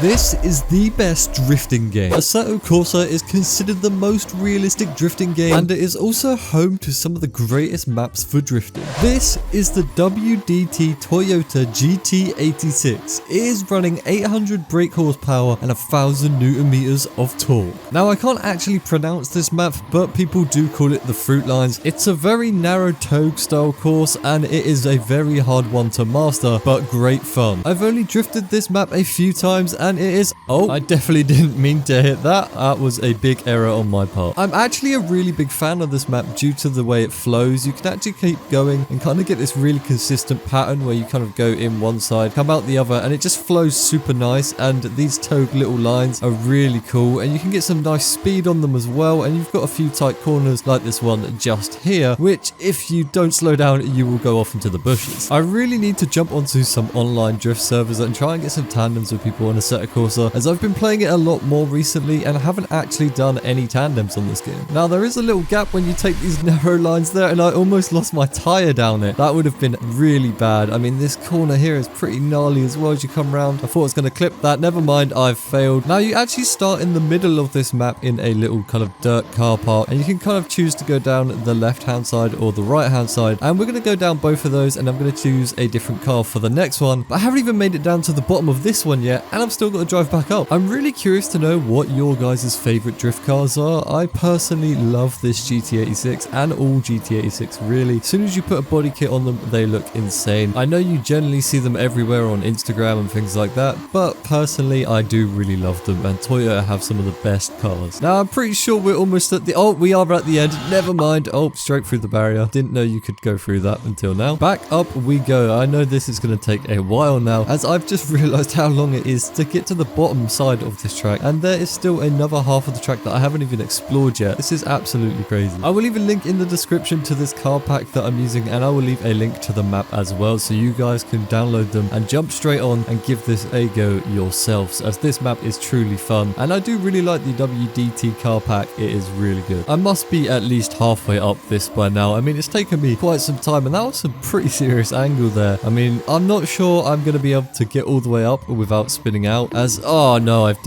This is the best drifting game. Assetto Corsa is considered the most realistic drifting game, and it is also home to some of the greatest maps for drifting. This is the WDT Toyota GT86. It is running 800 brake horsepower and 1000 Newton meters of torque. Now, I can't actually pronounce this map, but people do call it the fruit lines. It's a very narrow togue style course, and it is a very hard one to master, but great fun. I've only drifted this map a few times, and it is... Oh, I definitely didn't mean to hit that. That was a big error on my part. I'm actually a really big fan of this map due to the way it flows. You can actually keep going and kind of get this really consistent pattern where you kind of go in one side, come out the other, and it just flows super nice. And these togue little lines are really cool, and you can get some nice speed on them as well. And you've got a few tight corners like this one just here, which if you don't slow down, you will go off into the bushes. I really need to jump onto some online drift servers and try and get some tandems with people on Assetto Corsa, as I've been playing it a lot more recently and haven't actually done any tandems on this game. Now, there is a little gap when you take these narrow lines there, and I almost lost my tire down it. That would have been really bad. I mean, this corner here is pretty gnarly as well as you come around. I thought I was going to clip that. Never mind, I've failed. Now, you actually start in the middle of this map in a little kind of dirt car park, and you can kind of choose to go down the left hand side or the right hand side, and we're going to go down both of those, and I'm going to choose a different car for the next one. But I haven't even made it down to the bottom of this one yet, and I've still got to drive back up. I'm really curious to know what your guys' favorite drift cars are. I personally love this GT86 and all GT86 really. As soon as you put a body kit on them, they look insane. I know you generally see them everywhere on Instagram and things like that, but personally I do really love them, and Toyota have some of the best cars. Now, I'm pretty sure we're almost at the... Oh, we are at the end. Never mind. Oh, straight through the barrier. Didn't know you could go through that until now. Back up we go. I know this is going to take a while now, as I've just realized how long it is to get to the bottom side of this track, and there is still another half of the track that I haven't even explored yet. This is absolutely crazy. I will leave a link in the description to this car pack that I'm using, and I will leave a link to the map as well, so you guys can download them and jump straight on and give this a go yourselves, as this map is truly fun. And I do really like the WDT car pack. It is really good. I must be at least halfway up this by now. I mean, it's taken me quite some time, and that was some pretty serious angle there. I mean, I'm not sure I'm going to be able to get all the way up without spinning out, as... Oh no, I've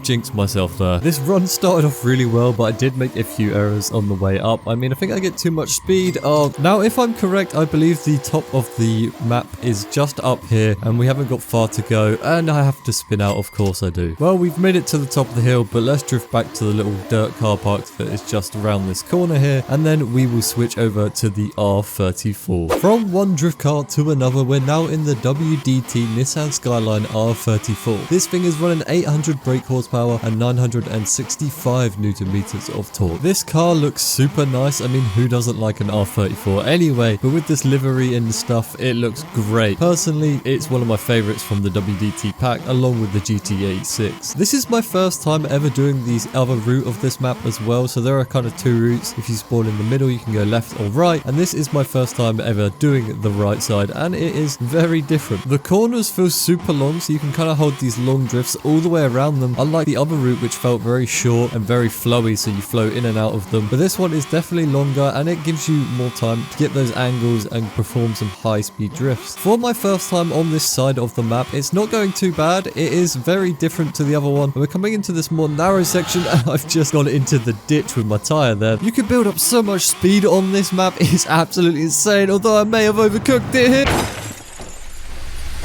jinxed myself there. This run started off really well, but I did make a few errors on the way up. I mean, I think I get too much speed. Oh, now if I'm correct, I believe the top of the map is just up here, and we haven't got far to go, and I have to spin out. Of course I do. Well, we've made it to the top of the hill, but let's drift back to the little dirt car park that is just around this corner here, and then we will switch over to the R34. From one drift car to another, we're now in the WDT Nissan Skyline R34. This thing is running 800 brake horsepower and 965 Newton meters of torque. This car looks super nice. I mean, who doesn't like an R34 anyway? But with this livery and stuff, it looks great. Personally, it's one of my favorites from the WDT pack, along with the GT86. This is my first time ever doing the other route of this map as well, so there are kind of two routes. If you spawn in the middle, you can go left or right, and this is my first time ever doing the right side, and it is very different. The corners feel super long, so you can kind of hold these long drifts all the way around them, unlike the other route, which felt very short and very flowy, so you flow in and out of them. But this one is definitely longer, and it gives you more time to get those angles and perform some high-speed drifts. For my first time on this side of the map, it's not going too bad. It is very different to the other one. We're coming into this more narrow section, and I've just gone into the ditch with my tire there. You can build up so much speed on this map. It's absolutely insane, although I may have overcooked it here.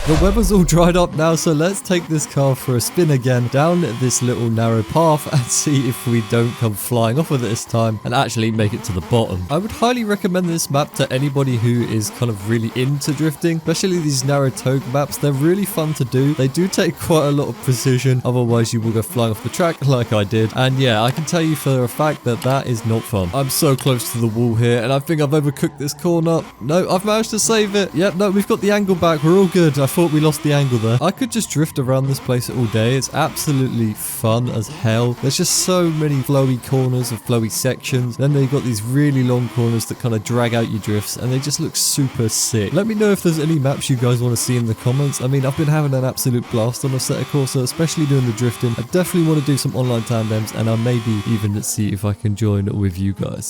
The weather's all dried up now, so let's take this car for a spin again down this little narrow path and see if we don't come flying off of it this time and actually make it to the bottom. I would highly recommend this map to anybody who is kind of really into drifting, especially these narrow togue maps. They're really fun to do. They do take quite a lot of precision, otherwise you will go flying off the track like I did. And yeah, I can tell you for a fact that that is not fun. I'm so close to the wall here, and I think I've overcooked this corner. No, I've managed to save it. Yep, no, we've got the angle back. We're all good. I thought we lost the angle there. I could just drift around this place all day. It's absolutely fun as hell. There's just so many flowy corners and flowy sections. Then they've got these really long corners that kind of drag out your drifts, and they just look super sick. Let me know if there's any maps you guys want to see in the comments. I mean, I've been having an absolute blast on Assetto Corsa, especially doing the drifting. I definitely want to do some online tandems, and I'll maybe even see if I can join with you guys.